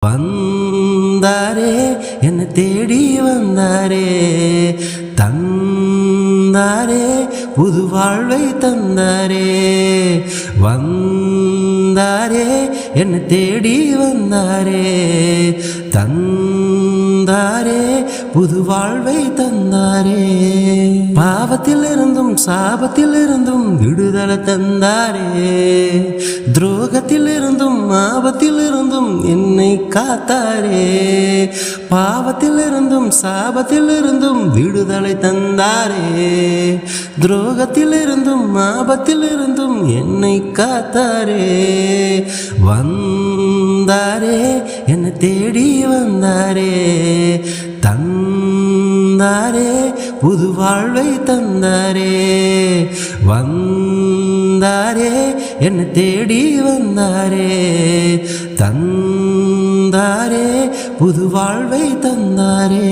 வந்தாரே என்னை தேடி வந்தாரே, தந்தாரே புது வாழ்வை தந்தாரே. வந்தாரே என்னை தேடி வந்தாரே, தந்தாரே புது வாழ்வை தந்தாரே. பாவத்தில் இருந்தும் சாபத்தில் இருந்தும் விடுதலை தந்தாரே, துரோகத்தில் இருந்தும் ஆபத்தில் இருந்தும் என்னை காத்தாரே. பாவத்தில் இருந்தும் சாபத்தில் இருந்தும் விடுதலை தந்தாரே, துரோகத்தில் இருந்தும் ஆபத்தில் இருந்தும் என்னை காத்தாரே. வந்தாரே என்னை தேடி வந்தாரே, தந்தாரே புது வாழ்வை தந்தாரே. வந்தாரே என்னை தேடி வந்தாரே, தந்தாரே புது வாழ்வை தந்தாரே.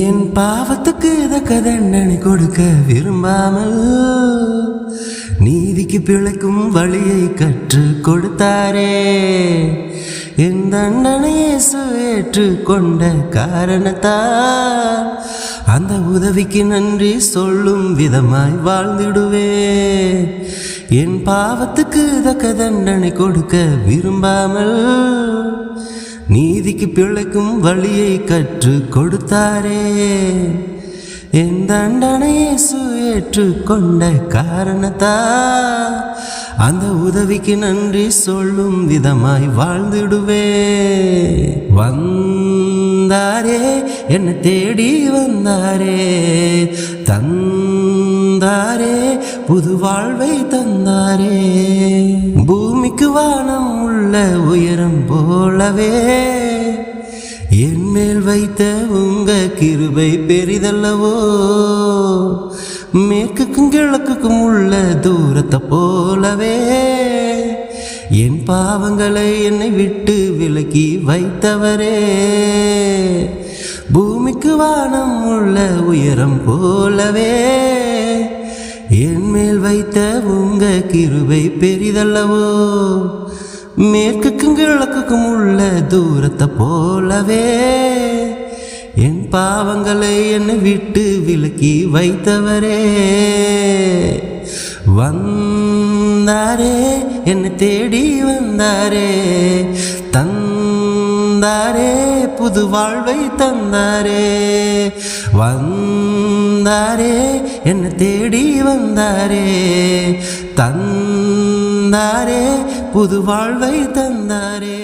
என் பாவத்துக்கு தக்க தண்டனை கொடுக்க விரும்பாமல் நீதிக்கு பிழைக்கும் வழியை கற்று கொடுத்தாரே. என் தண்டனையை ஏற்று கொண்ட காரணத்தால் அந்த உதவிக்கு நன்றி சொல்லும் விதமாய் வாழ்ந்திடுவே. என் பாவத்துக்கு தக்க தண்டனை கொடுக்க விரும்பாமல் நீதிக்கு பிழைக்கும் வழியை கற்று கொடுத்தாரே. என் தண்டனையை ஏற்று கொண்ட காரணத்தால் அந்த உதவிக்கு நன்றி சொல்லும் விதமாய் வாழ்ந்திடுவே. வந்தாரே என்னை தேடி வந்தாரே, தந்தாரே புது வாழ்வை தந்தாரே. பூமிக்கு வானம் உள்ள உயரம் போலவே என் மேல் வைத்த உங்க கிருபை பெரிதல்லவோ. மேற்குக்கும் கிழக்குக்கும் உள்ள தூரத்தை போலவே என் பாவங்களை என்னை விட்டு விலக்கி வைத்தவரே. பூமிக்கு வானம் உள்ள உயரம் போலவே என் மேல் வைத்த உங்க கிருபை பெரிதல்லவோ. மேற்குக்கும் கிழக்குக்கும் உள்ள தூரத்தை போலவே என் பாவங்களை என்னை விட்டு விலக்கி வைத்தவரே. வந்தாரே என்னை தேடி வந்தாரே, தந்தாரே புது வாழ்வை தந்தாரே. வந்தாரே என்னை தேடி வந்தாரே, தந்தாரே புது வாழ்வை தந்தாரே.